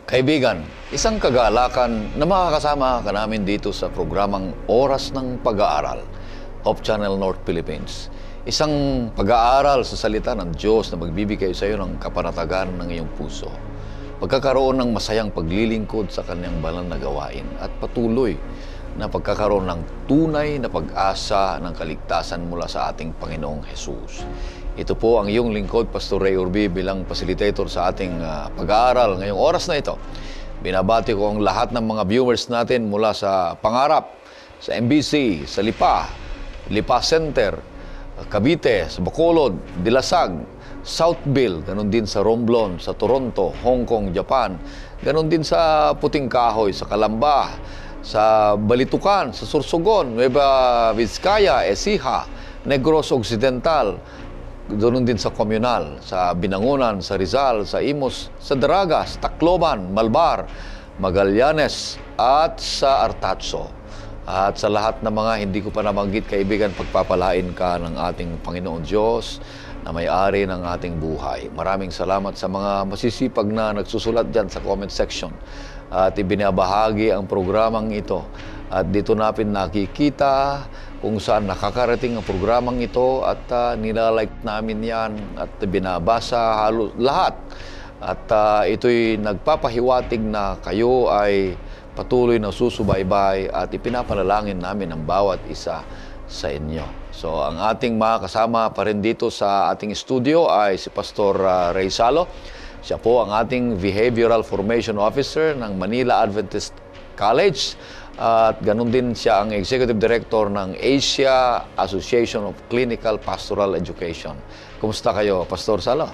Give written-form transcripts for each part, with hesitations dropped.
Kaibigan, isang kagalakan na makakasama ka namin dito sa programang Oras ng Pag-aaral, Hope Channel North Philippines. Isang pag-aaral sa salita ng Diyos na magbibigay sa iyo ng kapanatagan ng iyong puso. Pagkakaroon ng masayang paglilingkod sa kanyang banal na gawain at patuloy na pagkakaroon ng tunay na pag-asa ng kaligtasan mula sa ating Panginoong Hesus. Ito po ang iyong lingkod, Pastor Ray Urbi, bilang facilitator sa ating pag-aaral ngayong oras na ito. Binabati ko ang lahat ng mga viewers natin mula sa Pangarap, sa MBC, sa Lipa Center, Cavite, sa Bacolod, Dilasag, Southville, ganun din sa Romblon, sa Toronto, Hong Kong, Japan, ganun din sa Puting Kahoy, sa Calamba, sa Balitucan, sa Sorsogon, Nueva Vizcaya, Ecija, Negros Occidental, doon din sa Komunal, sa Binangonan, sa Rizal, sa Imos, sa Daragas, Tacloban, Malbar, Magallanes, at sa Artacho. At sa lahat ng mga hindi ko pa nabanggit, kaibigan, pagpapalain ka ng ating Panginoon Diyos na may-ari ng ating buhay. Maraming salamat sa mga masisipag na nagsusulat dyan sa comment section at ibinabahagi ang programang ito. At dito natin nakikita kung saan nakakarating ang programang ito at nilalike namin yan at binabasa halos lahat. At ito'y nagpapahiwatig na kayo ay patuloy na susubaybay at ipinapanalangin namin ang bawat isa sa inyo. So ang ating mga kasama pa rin dito sa ating studio ay si Pastor Ray Salo. Siya po ang ating Behavioral Formation Officer ng Manila Adventist College. At ganun din siya ang Executive Director ng Asia Association of Clinical Pastoral Education. Kumusta kayo, Pastor Salo?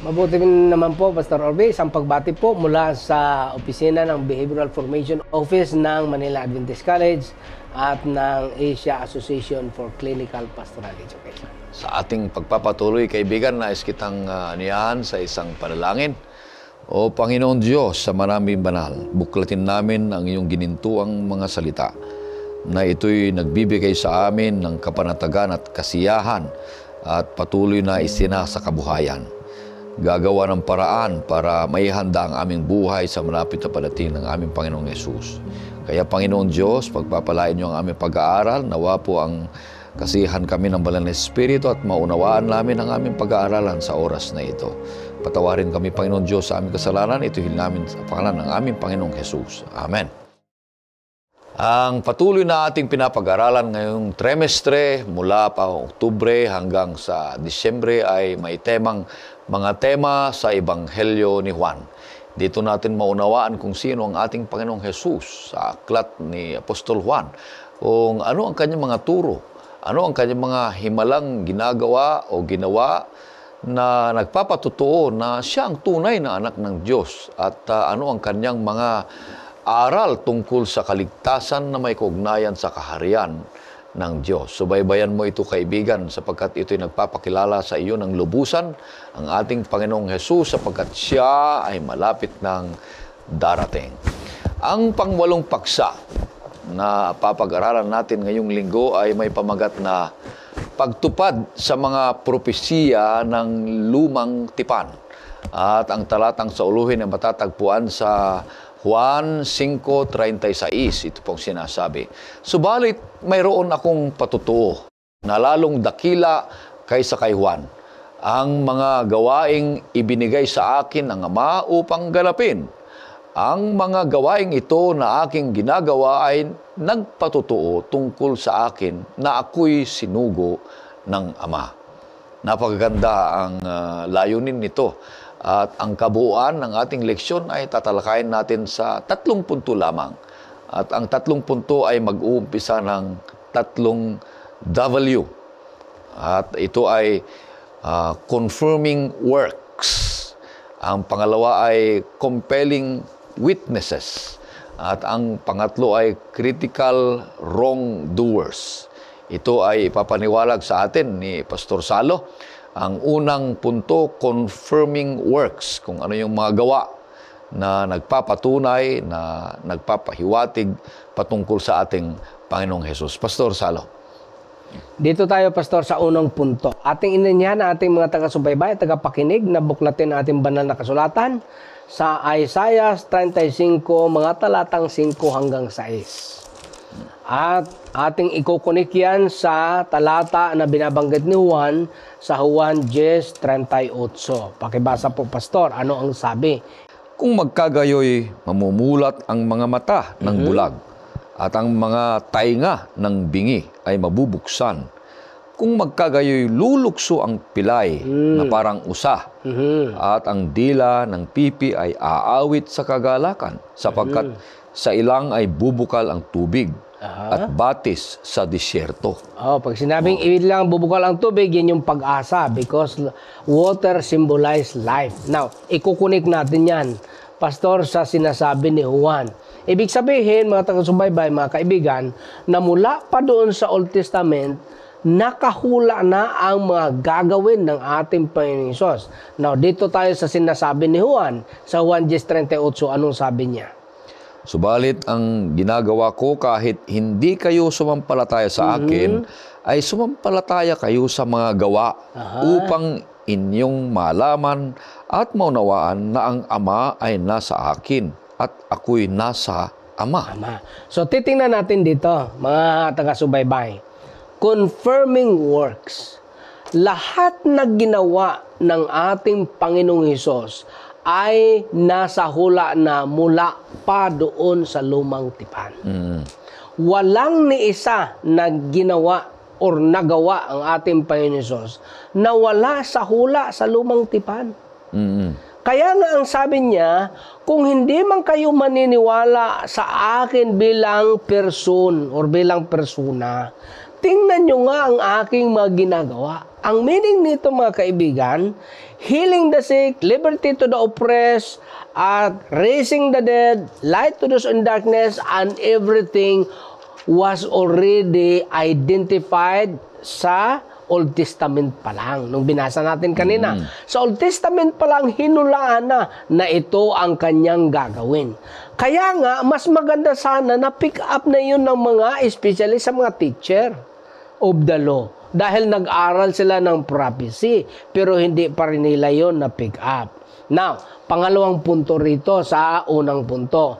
Mabuti naman po, Pastor Orbe. Isang pagbati po mula sa opisina ng Behavioral Formation Office ng Manila Adventist College at ng Asia Association for Clinical Pastoral Education. Sa ating pagpapatuloy, kaibigan, nais kitang niyahan sa isang panalangin. O Panginoon Diyos, sa maraming banal, buklatin namin ang iyong ginintuang mga salita na ito'y nagbibigay sa amin ng kapanatagan at kasiyahan at patuloy na isinasa kabuhayan. Gagawa ng paraan para maihanda ang aming buhay sa malapit na padating ng aming Panginoong Hesus. Kaya Panginoon Diyos, pagpapalain niyo ang aming pag-aaral, nawa po ang kasiyahan kami ng Banal na Espiritu at maunawaan namin ang aming pag-aaralan sa oras na ito. Patawarin kami, Panginoon Diyos, sa aming kasalanan. Ito hilin namin sa pangalan ng aming Panginoong Hesus. Amen. Ang patuloy na ating pinapag-aralan ngayong trimestre mula pa Oktubre hanggang sa Disyembre ay may mga tema sa Ebanghelyo ni Juan. Dito natin maunawaan kung sino ang ating Panginoong Hesus sa aklat ni Apostol Juan. Kung ano ang kanyang mga turo, ano ang kanyang mga himalang ginagawa o ginawa na nagpapatutuo na siya ang tunay na anak ng Diyos at ano ang kanyang mga aral tungkol sa kaligtasan na may kaugnayan sa kaharian ng Diyos. Subaybayan mo ito, kaibigan, sapagkat ito'y nagpapakilala sa iyo ng lubusan ang ating Panginoong Hesus sapagkat siya ay malapit ng darating. Ang pangwalong paksa na papag-aralan natin ngayong linggo ay may pamagat na pagtupad sa mga propesiya ng lumang tipan. At ang talatang sa uluhin ay matatagpuan sa Juan 5:36. Ito pong sinasabi. Subalit mayroon akong patutuo na lalong dakila kaysa kay Juan. Ang mga gawaing ibinigay sa akin ng Ama upang ganapin. Ang mga gawaing ito na aking ginagawa ay nagpatutuo tungkol sa akin na ako'y sinugo ng Ama. Napakaganda ang layunin nito. At ang kabuuan ng ating leksyon ay tatalakayin natin sa 3 punto lamang. At ang 3 punto ay mag-uumpisa ng 3 W. At ito ay confirming works. Ang pangalawa ay compelling witnesses. At ang pangatlo ay critical wrongdoers. Ito ay ipapaniwalag sa atin ni Pastor Salo. Ang unang punto, confirming works. Kung ano yung mga gawa na nagpapatunay, na nagpapahiwatig patungkol sa ating Panginoong Hesus. Pastor Salo. Dito tayo, Pastor, sa unang punto. Ating inanyahan na ating mga taga-subaybay, tagapakinig na buklatin ang ating banal na kasulatan sa Isaiah 35, mga talatang 5 hanggang 6. At ating ikukunik yan sa talata na binabanggit ni Juan sa Juan 10:38. Pakibasa po, Pastor. Ano ang sabi? Kung magkagayoy, mamumulat ang mga mata ng bulag at ang mga tainga ng bingi ay mabubuksan. Kung magkagayoy, lulukso ang pilay na parang usa at ang dila ng pipi ay aawit sa kagalakan sapagkat sa ilang ay bubukal ang tubig at batis sa disyerto. Pag sinabing ilang bubukal ang tubig, yan yung pag-asa because water symbolize life. Now, ikukunik natin yan, Pastor, sa sinasabi ni Juan. Ibig sabihin, mga taga-subaybay, mga kaibigan, na mula pa doon sa Old Testament, nakahula na ang mga gagawin ng ating Panginoon Hesus. Now, dito tayo sa sinasabi ni Juan, sa Juan 10:38, anong sabi niya? Subalit ang ginagawa ko kahit hindi kayo sumampalataya sa akin, ay sumampalataya kayo sa mga gawa upang inyong malaman at maunawaan na ang Ama ay nasa akin at ako'y nasa Ama. So, titingnan natin dito, mga taga-subaybay. Confirming works. Lahat na ginawa ng ating Panginoong Hesus ay nasa hula na mula pa doon sa lumang tipan. Walang ni isa na ginawa or nagawa ang ating Panginoon Hesus na wala sa hula sa lumang tipan. Kaya nga ang sabi niya, kung hindi man kayo maniniwala sa akin bilang person or bilang persona, tingnan nyo nga ang aking mga ginagawa. Ang meaning nito, mga kaibigan, healing the sick, liberty to the oppressed, at raising the dead, light to those in darkness, and everything was already identified sa Old Testament pa lang. Nung binasa natin kanina, sa Old Testament pa lang hinulaan na ito ang kanyang gagawin. Kaya nga, mas maganda sana na pick up na yun ng mga, especially sa mga teacher of the law. Dahil nag-aral sila ng prophecy, pero hindi pa rin nila yun na pick up. Now, pangalawang punto rito sa unang punto.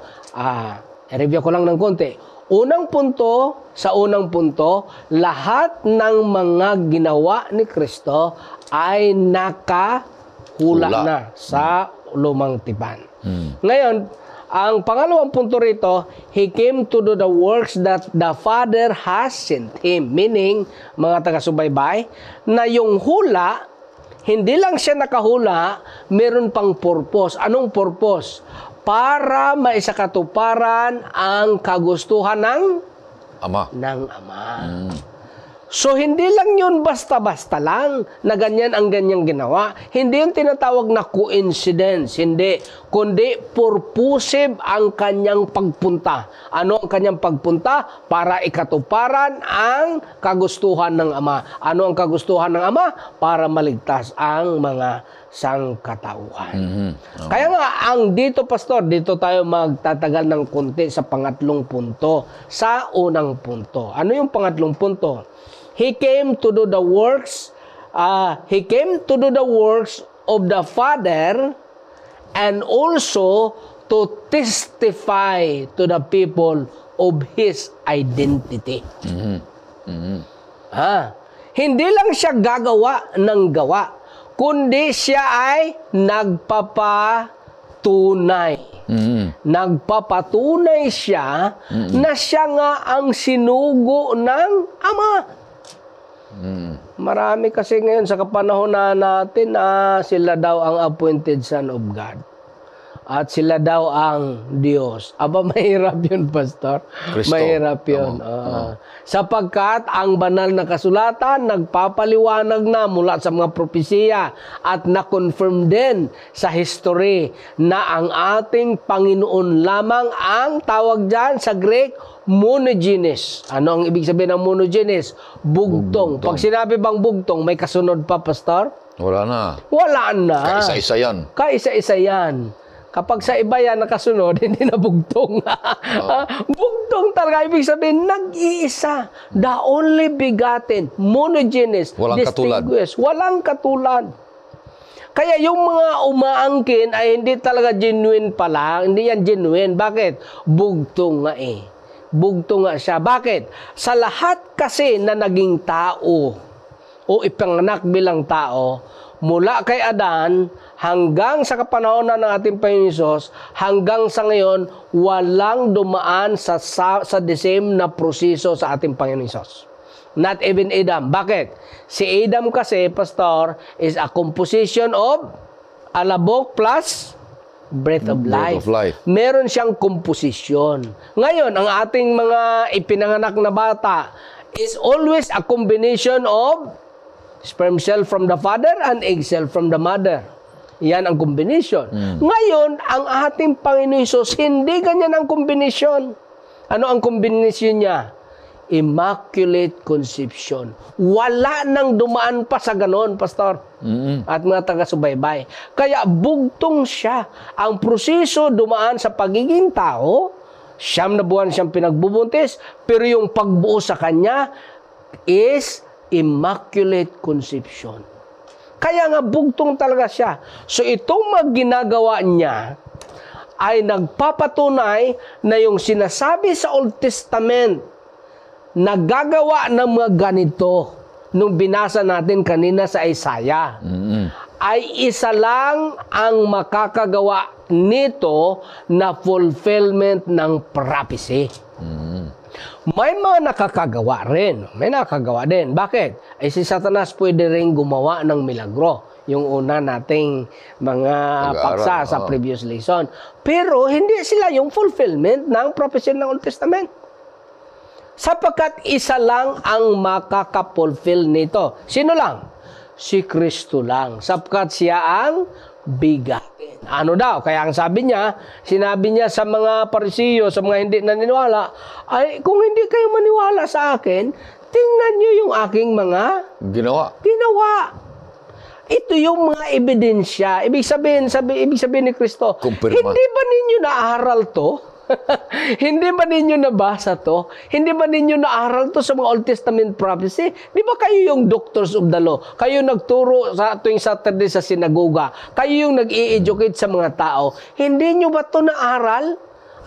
I-review ko lang ng konti. Unang punto, sa unang punto, lahat ng mga ginawa ni Kristo ay nakahula na sa lumang tipan. Ngayon, ang pangalawang punto rito, He came to do the works that the Father has sent Him. Meaning, mga taga-subaybay, na yung hula, hindi lang siya nakahula, meron pang purpose. Anong purpose? Para maisakatuparan ang kagustuhan ng Ama. So, hindi lang yun basta-basta lang na ganyan ang ganyang ginawa. Hindi yung tinatawag na coincidence. Hindi. Kundi purposive ang kanyang pagpunta. Ano ang kanyang pagpunta? Para ikatuparan ang kagustuhan ng Ama. Ano ang kagustuhan ng Ama? Para maligtas ang mga sangkatauhan. Kaya nga, ang dito, Pastor, dito tayo magtatagal ng konti sa pangatlong punto. Sa unang punto. Ano yung pangatlong punto? He came to do the works. He came to do the works of the Father and also to testify to the people of His identity. Hindi lang siya gagawa ng gawa, kundi siya ay nagpapatunay. Nagpapatunay siya na siya nga ang sinugo ng Ama. Marami kasi ngayon sa kapanahon na natin sila daw ang appointed son of God. At sila daw ang Diyos. Aba, mahirap yun, Pastor. Kristo. Mahirap yun. Sapagkat ang banal na kasulatan nagpapaliwanag na mula sa mga propesiya at na-confirm din sa history na ang ating Panginoon lamang ang tawag dyan sa Greek, monogenes. Ano ang ibig sabihin ng monogenes? Bugtong. Pag sinabi bang bugtong, may kasunod pa, Pastor? Wala na. Wala na. Kaisa-isa yan. Kaisa-isa yan. Kapag sa iba yan nakasunod, hindi na bugtong. Bugtong talaga. Ibig sabihin, nag-iisa. The only begotten, monogenes, Walang katulad. distinguished. Walang katulad. Kaya yung mga umaangkin ay hindi talaga genuine pala. Hindi yan genuine. Bakit? Bugtong nga eh. Bugtong nga siya. Bakit? Sa lahat kasi na naging tao o ipanganak bilang tao, mula kay Adan hanggang sa kapanahonan ng ating Panginoon Hesus, hanggang sa ngayon, walang dumaan sa the same na proseso sa ating Panginoon Hesus. Not even Adam. Bakit? Si Adam kasi, Pastor, is a composition of alabok plus breath of life. Meron siyang komposisyon. Ngayon, ang ating mga ipinanganak na bata is always a combination of sperm cell from the father and egg cell from the mother. Yan ang combination. Ngayon, ang ating Panginoon Hesus, hindi ganyan ang combination. Ano ang combination niya? Immaculate Conception. Wala nang dumaan pa sa ganon, Pastor. At mga taga-subaybay. Kaya bugtong siya. Ang proseso dumaan sa pagiging tao, 9 na buwan siyang pinagbubuntis, pero yung pagbuo sa kanya is Immaculate Conception. Kaya nga bugtong talaga siya. So itong ginagawa niya ay nagpapatunay na yung sinasabi sa Old Testament nagagawa ng mga ganito nung binasa natin kanina sa Isaiah ay isa lang ang makakagawa nito na fulfillment ng prophecy. May mga nakakagawa rin. May nakakagawa din. Bakit? Ay si Satanas pwede rin gumawa ng milagro. Yung una nating mga paksa sa previous lesson. Pero hindi sila yung fulfillment ng prophecy ng Old Testament. Sapagkat isa lang ang makakapulfill nito. Sino lang? Si Kristo lang. Sapagkat siya ang bigatin. Ano daw? Kaya ang sinabi niya sa mga Parisiyo, sa mga hindi naniniwala, ay kung hindi kayo maniwala sa akin, tingnan niyo yung aking mga ginawa. Ito yung mga ebidensya. Ibig sabihin ni Kristo, hindi ba ninyo naaral to? Hindi ba ninyo nabasa to? Hindi ba ninyo naaral to sa mga Old Testament prophecy? Di ba kayo yung doctors of the law? Kayo nagturo sa tuwing Saturday sa sinagoga. Kayo yung nag-i-educate sa mga tao. Hindi nyo ba to naaral?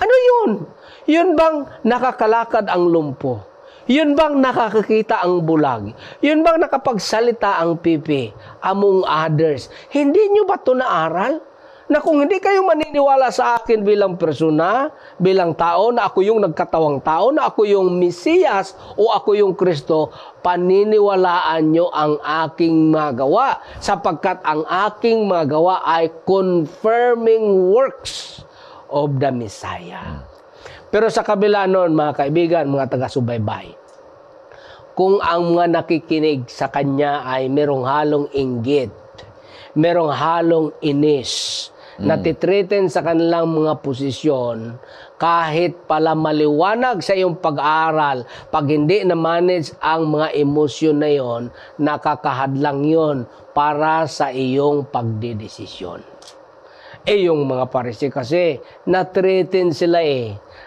Ano yun? Yun bang nakakalakad ang lumpo? Yun bang nakakakita ang bulag? Yun bang nakapagsalita ang pipi? Among others. Hindi nyo ba to naaral? Na kung hindi kayo maniniwala sa akin bilang persona, bilang tao, na ako yung nagkatawang tao, na ako yung Mesiyas o ako yung Kristo, paniniwalaan nyo ang aking magawa, sapagkat ang aking magawa ay confirming works of the Messiah. Pero sa kabila nun, mga kaibigan, mga taga-subaybay, kung ang mga nakikinig sa kanya ay merong halong inggit, merong halong inis, natitreten sa kanilang mga posisyon, kahit pala maliwanag sa iyong pag-aaral, pag hindi na-manage ang mga emosyon na yon, nakakahadlang yon para sa iyong pagdedesisyon. Yung mga Parisi kasi, na-threaten sila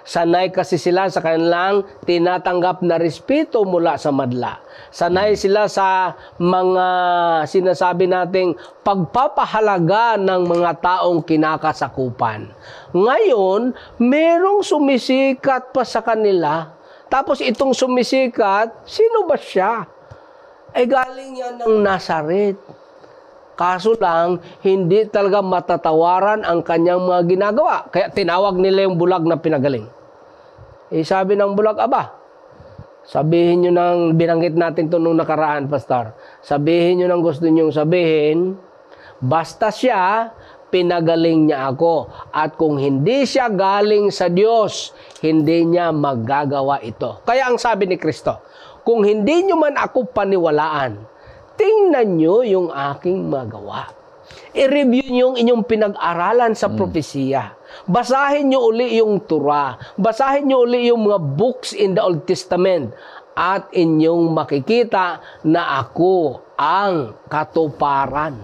Sanay kasi sila sa kanilang tinatanggap na respeto mula sa madla. Sanay sila sa mga sinasabi nating pagpapahalaga ng mga taong kinakasakupan. Ngayon, merong sumisikat pa sa kanila. Tapos itong sumisikat, sino ba siya? Galing yan ng Nazaret. Kaso lang, hindi talaga matatawaran ang kanyang mga ginagawa. Kaya tinawag nila yung bulag na pinagaling. Sabi ng bulag, sabihin nyo ng binanggit natin ito nung nakaraan, Pastor. Sabihin nyo ng gusto nyong sabihin, basta siya, pinagaling niya ako. At kung hindi siya galing sa Diyos, hindi niya magagawa ito. Kaya ang sabi ni Kristo, kung hindi nyo man ako paniwalaan, tingnan nyo yung aking magawa. I-review nyo yung inyong pinag-aralan sa propesiya. Basahin nyo uli yung Torah. Basahin nyo uli yung mga books in the Old Testament. At inyong makikita na ako ang katuparan.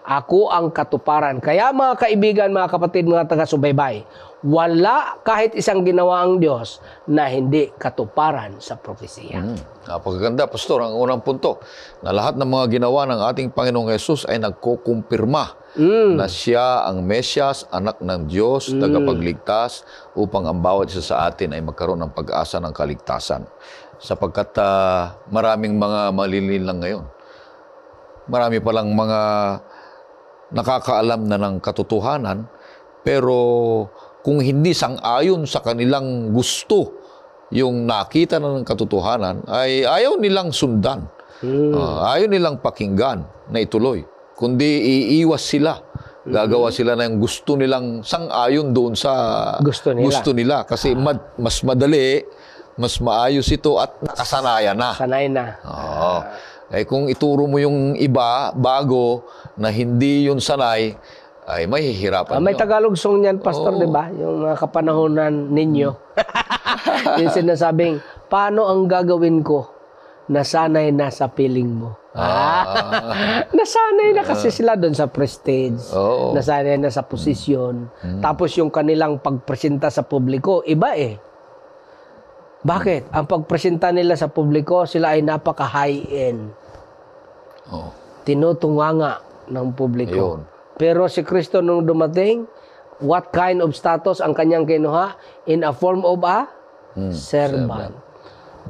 Ako ang katuparan. Kaya mga kaibigan, mga kapatid, mga taga-subaybay, wala kahit isang ginawa ang Diyos na hindi katuparan sa propesiya. Napakaganda, Pastor. Ang unang punto, na lahat ng mga ginawa ng ating Panginoong Hesus ay nagkukumpirma na siya ang Mesyas, anak ng Diyos, tagapagligtas, upang ang bawat isa sa atin ay magkaroon ng pag-asa ng kaligtasan. Sapagkat maraming mga malililang ngayon. Marami palang mga nakakaalam na ng katotohanan, pero kung hindi sang-ayon sa kanilang gusto yung nakita na ng katotohanan, ay ayaw nilang sundan. Ayaw nilang pakinggan na ituloy. Kundi iiwas sila. Gagawa sila ng gusto nilang sang-ayon doon sa gusto nila. Kasi mas madali, mas maayos ito at nakasanayan na. Sanay na. Oo. Kung ituro mo yung iba, bago, na hindi yun sanay, ay mahihirapan May Tagalog song niyan, Pastor, di ba? Yung mga kapanahonan ninyo. Yung sinasabing, paano ang gagawin ko na sanay na sa piling mo? Nasanay na kasi sila doon sa prestige. Nasanay na sa posisyon. Tapos yung kanilang pagpresenta sa publiko, iba eh. Bakit? Ang pagpresenta nila sa publiko, sila ay napaka-high-end. Tinutunganga ng publiko. Ayun. Pero si Kristo nung dumating, what kind of status ang kanyang kinuha? In a form of a servant.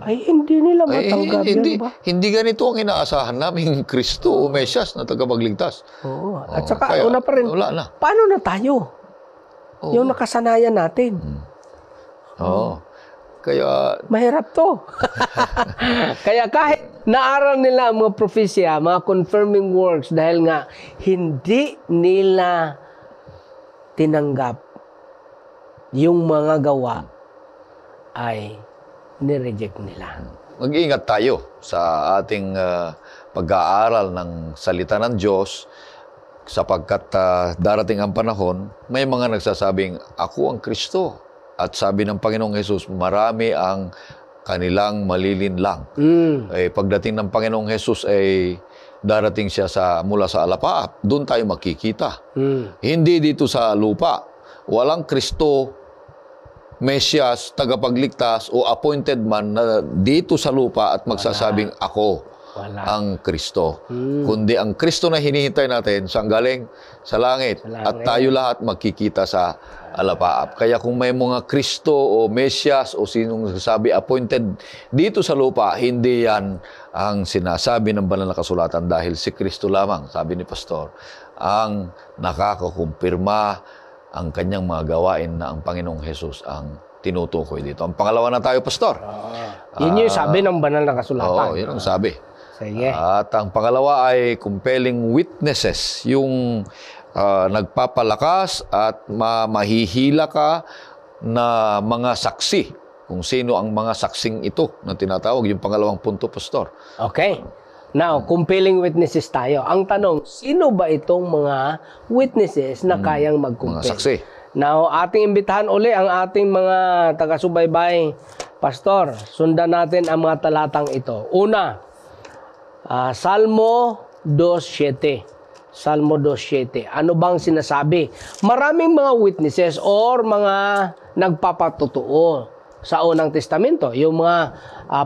Ay, hindi nila matanggap yan ba? Hindi ganito ang inaasahan namin Kristo o Mesyas na tagapagligtas. Oo. At saka, una pa rin, wala na. paano na tayo? Yung nakasanayan natin. Kaya, mahirap to. Kaya kahit naaral nila ang mga propesya, mga confirming works, dahil nga hindi nila tinanggap yung mga gawa, ay nireject nila. mag-iingat tayo sa ating pag-aaral ng salita ng Diyos, sapagkat darating ang panahon, may mga nagsasabing, ako ang Kristo. At sabi ng Panginoong Hesus, marami ang kanilang malilinlang. Pagdating ng Panginoong Hesus ay darating siya mula sa alapaap. Doon tayo makikita. Hindi dito sa lupa. Walang Kristo, Mesyas, tagapagligtas o appointed man na dito sa lupa at magsasabing ako ang Kristo. Kundi ang Kristo na hinihintay natin, saan galing? Sa langit. At tayo lahat magkikita sa alapaap. Kaya kung may mga Kristo o Mesyas o sinong nagsasabi appointed dito sa lupa, hindi yan ang sinasabi ng banal na kasulatan dahil si Kristo lamang, sabi ni Pastor, ang nakakakumpirma ang kanyang mga gawain na ang Panginoong Hesus ang tinutukoy dito. Ang pangalawa na tayo, Pastor. Yun yung sabi ng banal na kasulatan. Oo, yun ang sabi. Sige. At ang pangalawa ay compelling witnesses, yung nagpapalakas at mahihila ka na mga saksi. Kung sino ang mga saksing ito na tinatawag, yung pangalawang punto, Pastor. Okay. Now, compelling witnesses tayo. Ang tanong, sino ba itong mga witnesses na kayang mag-compel? Mga saksi. Now, ating imbitahan uli ang ating mga taga-subaybay. Pastor, sundan natin ang mga talatang ito. Una, Salmo 2:7. Salmo 2:7. Ano bang sinasabi? Maraming mga witnesses or mga nagpapatotoo sa Unang Testamento. Yung mga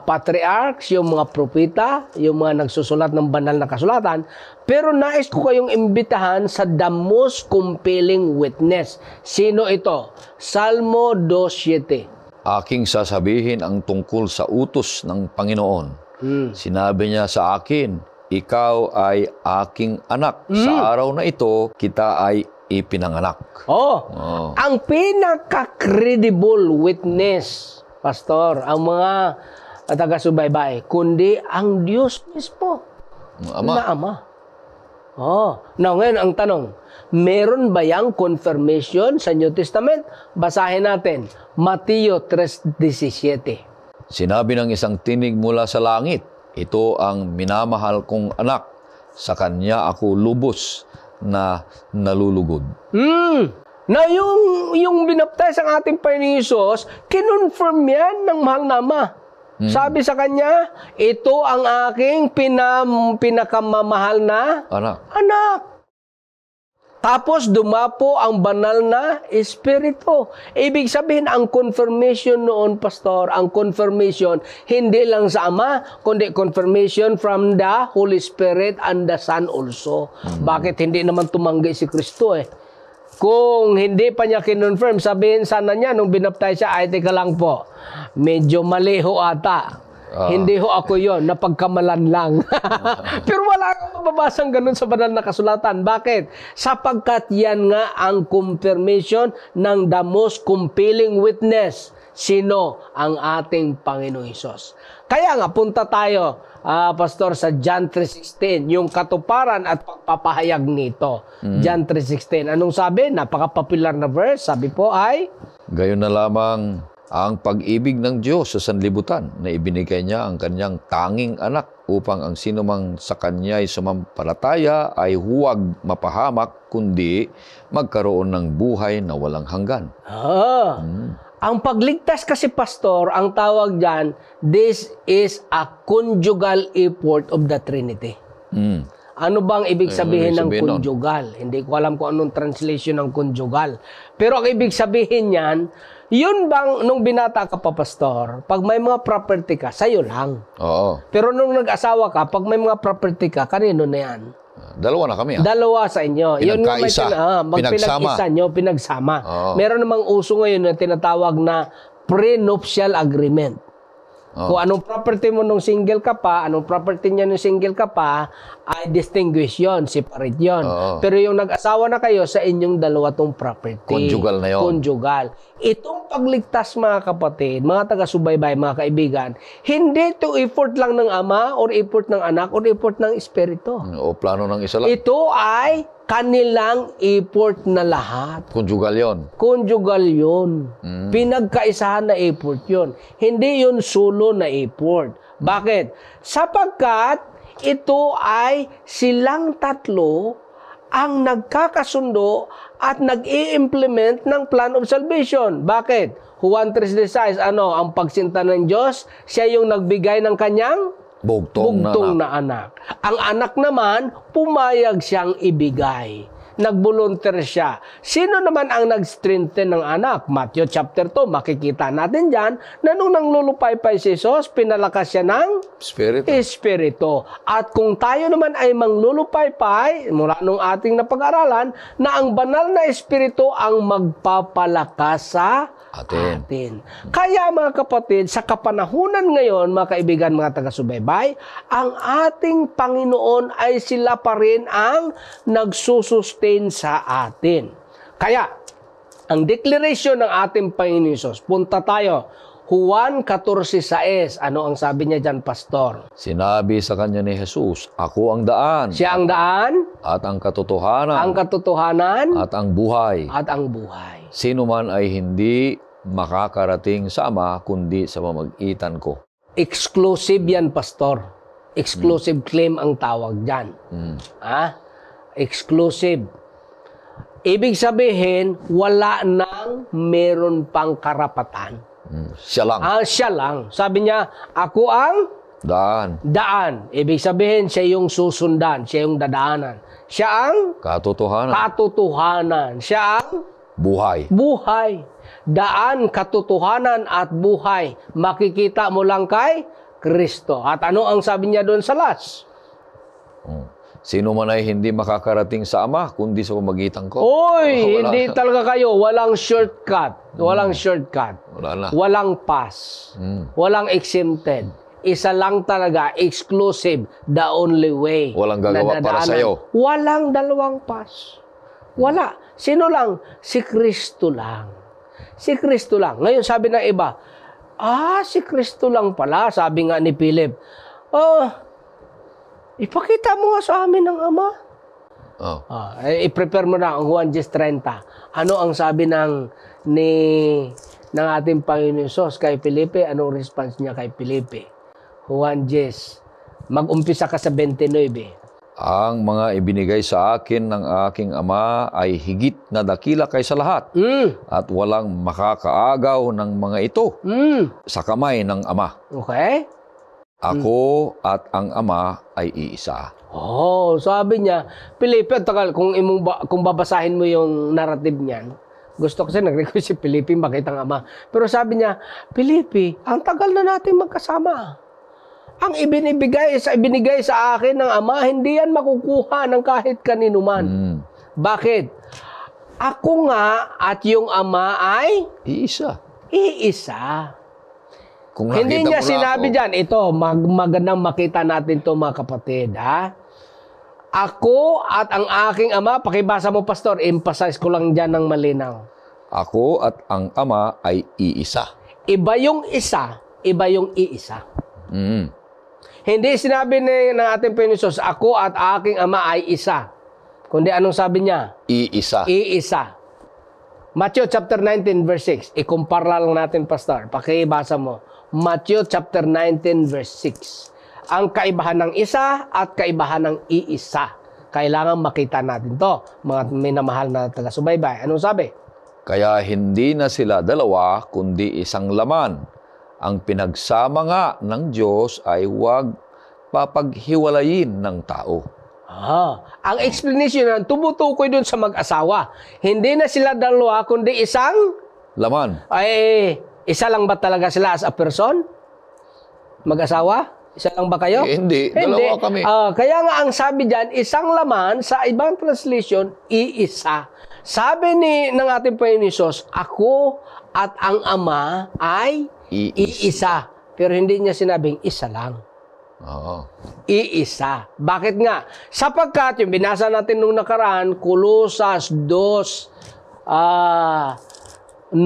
patriarchs, yung mga propeta, yung mga nagsusulat ng banal na kasulatan. Pero nais ko kayong imbitahan sa the most compelling witness. Sino ito? Salmo 2:7. Aking sasabihin ang tungkol sa utos ng Panginoon. Sinabi niya sa akin, ikaw ay aking anak. Sa araw na ito, kita ay ipinanganak. Ang pinaka-credible witness, Pastor, ang mga taga-subaybay, kundi ang Diyos mismo. Na Ama. Now, ngayon ang tanong, meron ba yang confirmation sa New Testament? Basahin natin, Mateo 3:17. Sinabi ng isang tinig mula sa langit, ito ang minamahal kong anak, sa kanya ako lubos na nalulugod. Na yung binaptize ang ating Panginoong Hesus, kinonfirm yan ng mahal na Ama. Sabi sa kanya, ito ang aking pinakamamahal na Anak. anak. Tapos dumapo ang banal na Espiritu. Ibig sabihin, ang confirmation noon, Pastor, ang confirmation, hindi lang sa Ama, kundi confirmation from the Holy Spirit and the Son also. Bakit hindi naman tumanggi si Kristo eh? Kung hindi pa niya kinonfirm, sabihin sana niya nung binaptize siya, ay teka lang po, medyo maliho ata. Hindi ho ako yon, napagkamalan lang. Pero wala akong mababasang ganun sa banal na kasulatan. Bakit? Sapagkat yan nga ang confirmation ng the most compelling witness. Sino? Ang ating Panginoong Hesus. Kaya nga, punta tayo, Pastor, sa John 3:16, yung katuparan at pagpapahayag nito. John 3:16. Anong sabi? Napaka-popular na verse. Sabi po ay, Gayon na lamang ang pag-ibig ng Diyos sa sanlibutan na ibinigay niya ang kanyang tanging anak upang ang sinumang sa kanya'y sumampalataya ay huwag mapahamak kundi magkaroon ng buhay na walang hanggan. Ang pagligtas kasi, Pastor, ang tawag dyan, this is a conjugal effort of the Trinity. Ano bang ibig sabihin ng conjugal? Hindi ko alam kung anong translation ng conjugal. Pero ang ibig sabihin yan, yun bang, nung binata ka pa, Pastor, pag may mga property ka, sa'yo lang. Oo. Pero nung nag-asawa ka, pag may mga property ka, kanino na yan? Dalawa na kami. Dalawa sa inyo. Yun nga may Pinagsama. Pinagsama. Oo. Meron namang uso ngayon na tinatawag na prenuptial agreement. Kung anong property mo nung single ka pa, anong property niya nung single ka pa, ay distinguish yon, separate yon. Pero yung nag-asawa na kayo, sa inyong dalawa tong property. Conjugal na yon. Conjugal. Itong pagligtas, mga kapatid, mga taga-subaybay, mga kaibigan, hindi to effort lang ng Ama, or effort ng Anak, or effort ng Espiritu. O plano ng isa lang. Ito ay kanilang effort na lahat. Conjugal yon. Conjugal yun. Pinagkaisahan na effort yun. Hindi yun solo na effort. Bakit? Sapagkat ito ay silang tatlo ang nagkakasundo at nag-i-implement ng plan of salvation. Bakit? Juan 3:16, ang pagsinta ng Diyos, siya yung nagbigay ng kanyang Bugtong na anak. Ang anak naman, pumayag siyang ibigay. Nag-volunteer siya. Sino naman ang nag-strengthen ng anak? Matthew chapter 2, makikita natin dyan na nung nanglulupay-pay si Jesus, pinalakas siya ng Espiritu. At kung tayo naman ay manglulupay-pay, mula nung ating napag-aralan, na ang banal na Espiritu ang magpapalakas sa atin. Kaya mga kapatid, sa kapanahunan ngayon, mga kaibigan, mga taga-subaybay, ang ating Panginoon ay sila pa rin ang nagsusustain sa atin. Kaya, ang declaration ng ating Panginoon Hesus, punta tayo, Juan 14:6. Ano ang sabi niya dyan, Pastor? Sinabi sa kanya ni Jesus, ako ang daan. Siya ang daan. At ang katotohanan. Ang katotohanan. At ang buhay. At ang buhay. Sino man ay hindi makakarating sa Ama, kundi sa pamamagitan ko. Exclusive yan, Pastor. Exclusive claim ang tawag dyan. Exclusive. Ibig sabihin, wala nang meron pang karapatan. Siya lang. Siya lang. Sabi niya, ako ang daan. Ibig sabihin, siya yung susundan. Siya yung dadaanan. Siya ang katotohanan. Siya ang buhay. Daan, katotohanan at buhay. Makikita mo lang kay Kristo. At ano ang sabi niya doon sa last? Sino man ay hindi makakarating sa Ama, kundi sa pamamagitan ko. Hindi talaga kayo. Walang shortcut. Walang shortcut. Walang pass. Walang exempted. Isa lang talaga, exclusive, the only way. Walang gagawa para sa'yo. Walang dalawang pass. Wala. Sino lang? Si Kristo lang. Si Kristo lang. Ngayon sabi ng iba, si Kristo lang pala. Sabi nga ni Philip, ipakita mo nga sa amin ng Ama. I-prepare mo na ang Juan 10:30. Ano ang sabi ng ating Panginoon Hesus kay Felipe? Anong response niya kay Felipe? Juan 10. Mag-umpisa ka sa 29. Ang mga ibinigay sa akin ng aking Ama ay higit na dakila kaysa lahat. At walang makakaagaw ng mga ito sa kamay ng Ama. Okay? Ako at ang Ama ay iisa. Oh, sabi niya, Felipe, tagal, kung babasahin mo yung narrative niyan, gusto kasi nag-request si Felipe makita ang ama. Pero sabi niya, Felipe, ang tagal na natin magkasama. Ang ibinigay sa akin ng ama, hindi yan makukuha ng kahit kanino man. Bakit? Ako nga at yung ama ay Iisa. iisa. Kung Hindi nakita niya mo na sinabi ako, dyan, ito, magandang makita natin to mga kapatid, ha? Ako at ang aking ama, pakibasa mo, Pastor, emphasize ko lang dyan ng malinaw. Ako at ang ama ay iisa. Iba yung isa, iba yung iisa. Mm. Hindi sinabi ng ating Panginoon, ako at aking ama ay isa. Kundi anong sabi niya? Iisa. Iisa. Matthew chapter 19 verse 6. Ikumpara lang natin, Pastor. Pakibasa mo. Matthew chapter 19 verse 6. Ang kaibahan ng isa at kaibahan ng iisa. Kailangan makita natin to, mga minamahal na taga-subaybay. Anong sabi? Kaya hindi na sila dalawa, kundi isang laman. Ang pinagsama nga ng Diyos ay huwag papaghiwalayin ng tao. Ang explanation na tumutukoy dun sa mag-asawa. Hindi na sila dalawa, kundi isang... Laman. Ay, isa lang ba talaga sila as a person? Mag-asawa? Isa lang ba kayo? Hindi, dalawa kami. Kaya nga ang sabi dyan, isang laman, sa ibang translation, iisa. Sabi ng ating Panginoon Hesus, ako at ang ama ay iisa. Pero hindi niya sinabing isa lang. Oo. Iisa. Bakit nga? Sapagkat, yung binasa natin nung nakaraan, Kolosas 2, 9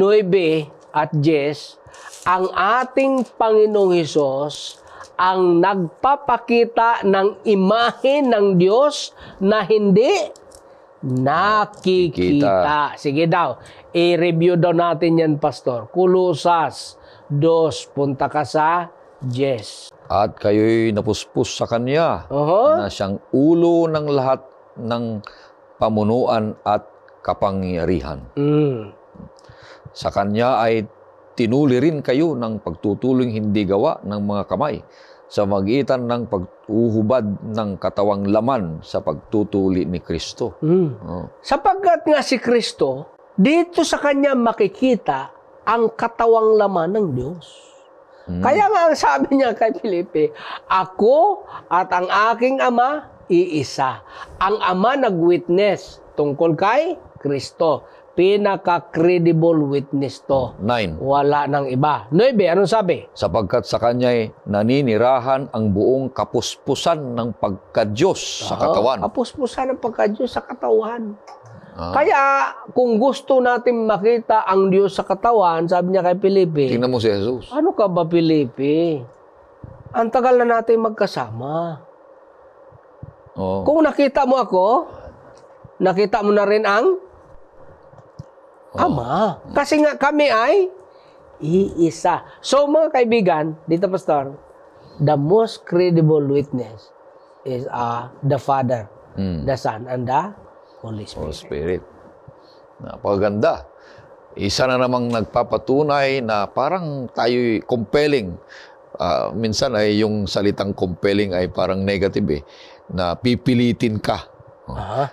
at 10, ang ating Panginoong Hesus ang nagpapakita ng imahe ng Diyos na hindi nakikita. Sige daw, i-review daw natin yan, Pastor. Kolosas 2, punta ka sa 10. At kayo'y napuspos sa Kanya na siyang ulo ng lahat ng pamunuan at kapangyarihan. Sa Kanya ay tinuli rin kayo ng pagtutuloy hindi gawa ng mga kamay sa magitan ng paghuhubad ng katawang laman sa pagtutuli ni Kristo. Sapagkat nga si Kristo, dito sa Kanya makikita ang katawang laman ng Diyos. Kaya nga ang sabi niya kay Felipe, ako at ang aking ama, iisa. Ang ama nag-witness tungkol kay Kristo. Pinaka-credible witness to. 9. Wala nang iba. 9, anong sabi? Sapagkat sa Kanya'y naninirahan ang buong kapuspusan ng pagka-Diyos sa katawan. Kapuspusan ng pagka-Diyos sa katawan. Kaya, kung gusto natin makita ang Diyos sa katawan, sabi niya kay Felipe, Tingnan mo si Jesus. ano ka ba, Felipe? Ang tagal na natin magkasama. Kung nakita mo ako, nakita mo na rin ang Ama. Kasi nga kami ay iisa. So mga kaibigan, dito Pastor, the most credible witness is the Father, the Son, and the Holy Spirit. Holy Spirit. Napakaganda. Isa na namang nagpapatunay na parang tayo'y compelling. Minsan ay yung salitang compelling ay parang negative na pipilitin ka.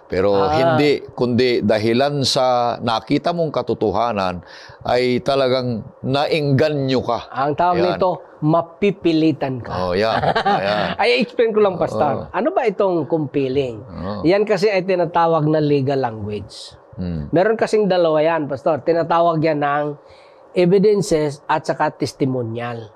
Pero hindi, kundi dahilan sa nakita mong katotohanan ay talagang naengganyo ka. Ang tawag nito, mapipilitan ka. Yan. Ay, explain ko lang, Pastor. Ano ba itong compelling? Yan kasi ay tinatawag na legal language. Meron kasing dalawa yan, Pastor. Tinatawag yan ng evidences at saka testimonial.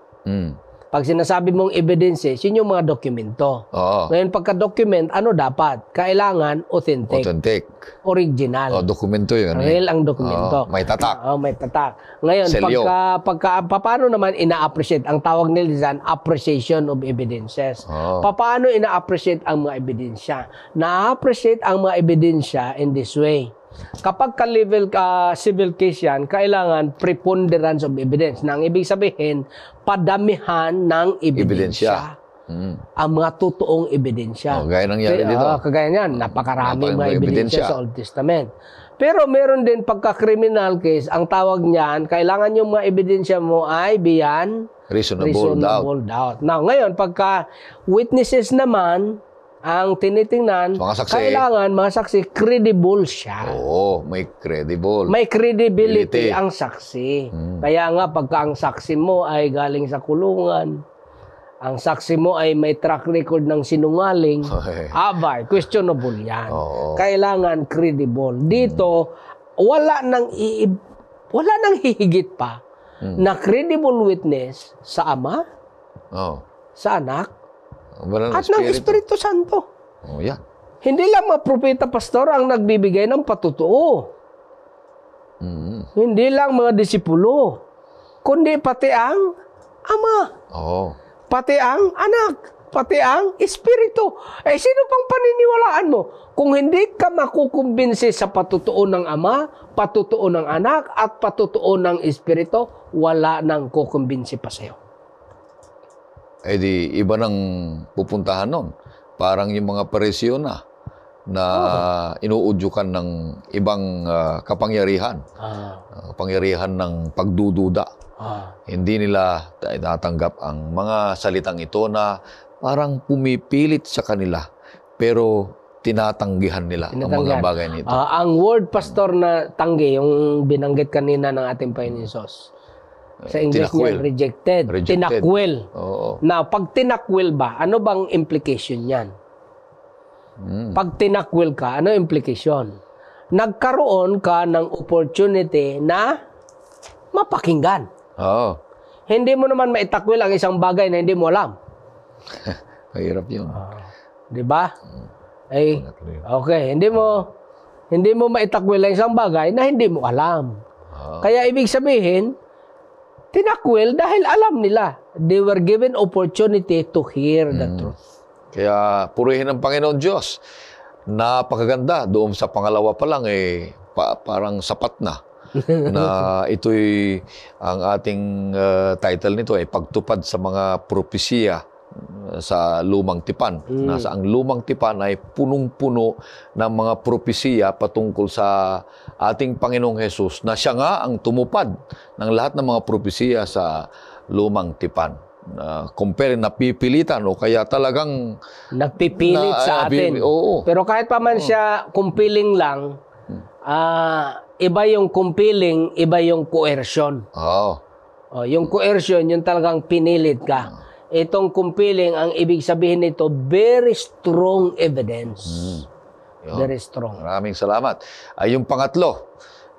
Pag sinasabi mong evidences, yun yung mga dokumento. Ngayon, pagka-document, ano dapat? Kailangan authentic. Original. Dokumento yun. Real ang dokumento. May tatak. May tatak. Ngayon, paano naman ina-appreciate? Ang tawag nila dyan, appreciation of evidences. Paano ina-appreciate ang mga ebidensya? Na-appreciate ang mga ebidensya in this way. Kapag ka-level civil case yan, kailangan preponderance of evidence. Nang ibig sabihin, padamihan ng ebidensya. Ang mga totoong ebidensya. Gaya nangyari dito. Kagaya niyan, napakaraming mga ebidensya sa Old Testament. Pero meron din pagka-criminal case, ang tawag niyan, kailangan yung mga ebidensya mo ay beyond reasonable doubt. Now, ngayon, pagka witnesses naman, Ang tinitingnan, Mga saksi. kailangan mga saksi, credible siya. Oo, may credible. May credibility Ability. ang saksi. Kaya nga, pagka ang saksi mo ay galing sa kulungan, ang saksi mo ay may track record ng sinungaling, Okay. abay, questionable yan. Oo. Kailangan credible. Dito, wala nang hihigit pa na credible witness sa Ama, Oo. sa Anak, Wala ng at ng Espiritu Santo. Oh, yan. Hindi lang mga propeta, pastor, ang nagbibigay ng patutuo. Hindi lang mga disipulo, kundi pati ang Ama, Oo. pati ang Anak, pati ang Espiritu. Eh, sino pang paniniwalaan mo? Kung hindi ka makukumbinsi sa patutuo ng Ama, patutuo ng Anak, at patutuo ng Espiritu, wala nang kukumbinsi pa sa'yo. Eh di, iba nang pupuntahan nun. Parang yung mga paresyo na inuudyukan ng ibang kapangyarihan. Kapangyarihan ng pagdududa. Hindi nila natanggap ang mga salitang ito na parang pumipilit sa kanila. Pero tinatanggihan nila ang mga bagay nito. Ang word, pastor, na tanggi, yung binanggit kanina ng ating Panginoon Hesus. Sa English niya, rejected. Tinakwil. Oo. Now, pag tinakwil ba, ano bang implication niyan? Pag tinakwil ka, ano implication? Nagkaroon ka ng opportunity na mapakinggan. Oo. Hindi mo naman maitakwil ang isang bagay na hindi mo alam. Mahirap yun. Di ba? Ay, okay, hindi mo maitakwil ang isang bagay na hindi mo alam. Kaya ibig sabihin, tinakwil dahil alam nila. They were given opportunity to hear the truth. Kaya purihin ang Panginoon Diyos. Napakaganda. Doon sa pangalawa pa lang, parang sapat na. Na ito'y, ang ating title nito ay pagtupad sa mga propesiya sa Lumang Tipan. Nasa ang Lumang Tipan ay punong-puno ng mga propesiya patungkol sa ating Panginoong Hesus na siya nga ang tumupad ng lahat ng mga propesiya sa Lumang Tipan. Compare, napipilitan o kaya talagang Nagpipilit sa atin. Oo. Pero kahit pa man siya compelling lang, iba yung compelling, iba yung coercion. Oo. Yung coercion, yung talagang pinilit ka. Itong compelling, ang ibig sabihin nito, very strong evidence. Very strong. Maraming salamat. Ay yung pangatlo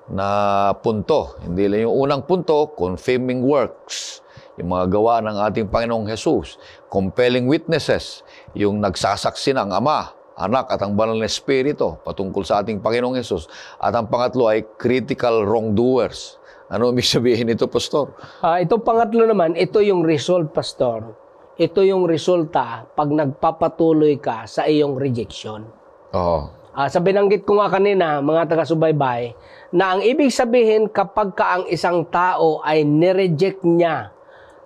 na punto, hindi lang yung unang punto, confirming works, yung mga gawa ng ating Panginoong Hesus, compelling witnesses, yung nagsasaksi ng Ama, Anak at ang Banal na Espiritu patungkol sa ating Panginoong Hesus. At ang pangatlo ay critical wrongdoers. Ano ibig sabihin nito, Pastor? Itong pangatlo naman, ito yung result, pastor. Ito yung resulta pag nagpapatuloy ka sa iyong rejection. Oo. Sa binanggit ko nga kanina, mga taga-subaybay, na ang ibig sabihin kapag ka ang isang tao ay nireject niya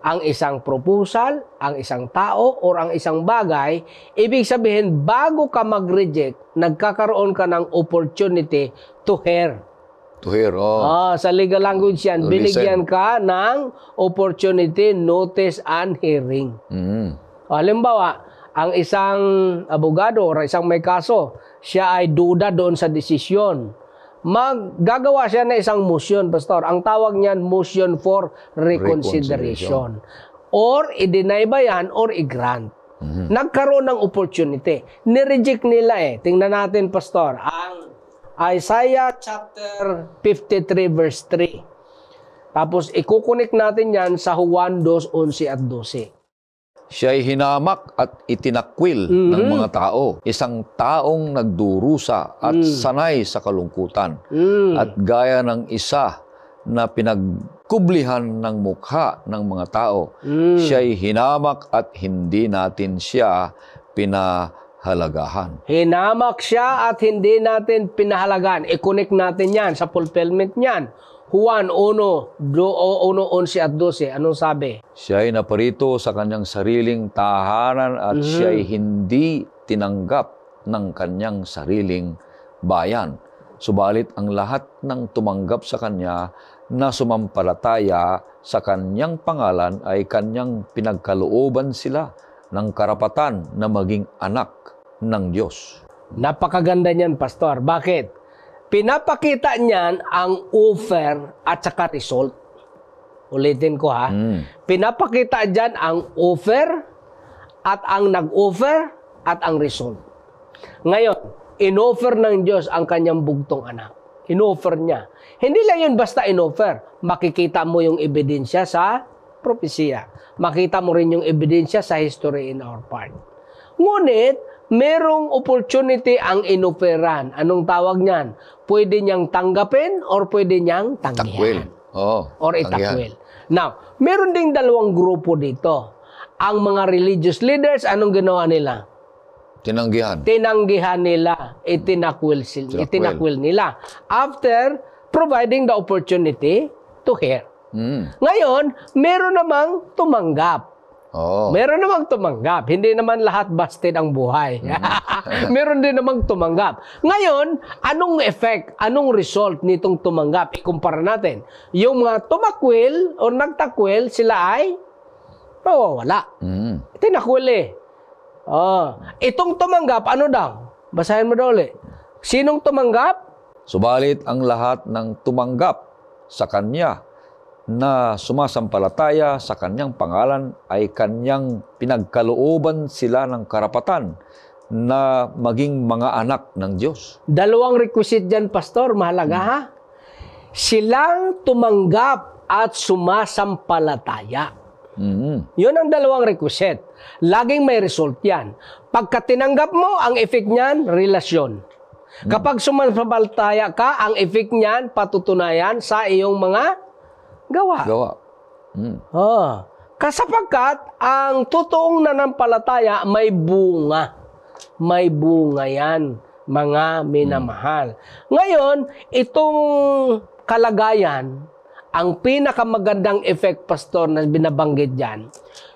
ang isang proposal, ang isang tao, or ang isang bagay, ibig sabihin, bago ka mag-reject, nagkakaroon ka ng opportunity to hear. To hear, Sa legal language yan, To binigyan ka ng opportunity, notice, and hearing. Halimbawa, ang isang abogado or isang may kaso, siya ay duda doon sa desisyon. Maggagawa siya ng isang motion, pastor. Ang tawag niyan, motion for reconsideration. Or i-deny ba yan or i-grant. Nagkaroon ng opportunity. Nireject nila Tingnan natin, pastor, ang Isaiah chapter 53 verse 3. Tapos ikukunik natin yan sa Juan 2:11 at 12. Siya'y hinamak at itinakwil ng mga tao. Isang taong nagdurusa at sanay sa kalungkutan. At gaya ng isa na pinagkublihan ng mukha ng mga tao. Siya'y hinamak at hindi natin siya pinahalagahan. Hinamak siya at hindi natin pinahalagaan. I-connect natin yan sa fulfillment niyan. Juan 1:11 at 12. Anong sabi? Siya'y naparito sa kanyang sariling tahanan at siya'y hindi tinanggap ng kanyang sariling bayan. Subalit ang lahat ng tumanggap sa kanya na sumampalataya sa kanyang pangalan ay kanyang pinagkalooban sila ng karapatan na maging anak ng Diyos. Napakaganda niyan, Pastor. Bakit? Pinapakita niyan ang offer at saka result. Ulitin ko ha. Pinapakita diyan ang offer at ang nag-offer at ang result. Ngayon, in-offer ng Diyos ang kanyang bugtong anak. In-offer niya. Hindi lang yun basta in-offer. Makikita mo yung ebidensya sa propesya. Makita mo rin yung ebidensya sa history in our part. Ngunit, merong opportunity ang inoferan. Anong tawag niyan? Pwede niyang tanggapin or pwede niyang tanggihan. Takwil. Oh, Or itakwil. Now, meron ding dalawang grupo dito. Ang mga religious leaders, anong ginawa nila? Tinanggihan. Tinanggihan nila. Itinakwil nila. After providing the opportunity to hear. Ngayon, meron namang tumanggap. Oh. Meron namang tumanggap. Hindi naman lahat busted ang buhay. Meron din namang tumanggap. Ngayon, anong effect, anong result nitong tumanggap? Ikumpara natin. Yung mga tumakwil o nagtakwil, sila ay mawawala. Tinakwil eh. Itong tumanggap, ano daw? Basahin mo daw ulit. Sinong tumanggap? Subalit ang lahat ng tumanggap sa Kanya na sumasampalataya sa Kanyang pangalan ay Kanyang pinagkalooban sila ng karapatan na maging mga anak ng Diyos. Dalawang requisite dyan, Pastor. Mahalaga ha? Silang tumanggap at sumasampalataya. Yun ang dalawang requisite. Laging may result yan. Pagka tinanggap mo, ang effect niyan, relasyon. Kapag sumasampalataya ka, ang effect niyan, patutunayan sa iyong mga gawa. Kasapagkat ang totoong nanampalataya may bunga. May bunga yan, mga minamahal. Ngayon, itong kalagayan, ang pinakamagandang effect, Pastor, na binabanggit dyan,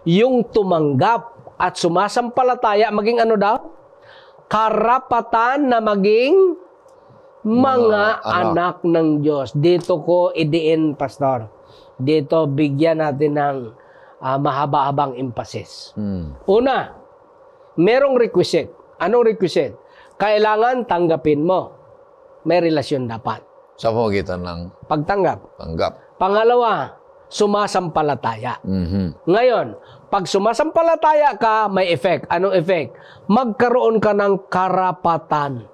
yung tumanggap at sumasampalataya, maging ano daw? Karapatan na maging mga anak ng Diyos. Dito ko idiin, Pastor. Dito, bigyan natin ng mahaba-habang emphasis. Una, merong requisite. Anong requisite? Kailangan tanggapin mo. May relasyon dapat. Sa pamagitan ng Pagtanggap. tanggap. Pangalawa, sumasampalataya. Ngayon, pag sumasampalataya ka, may effect. Anong effect? Magkaroon ka ng karapatan.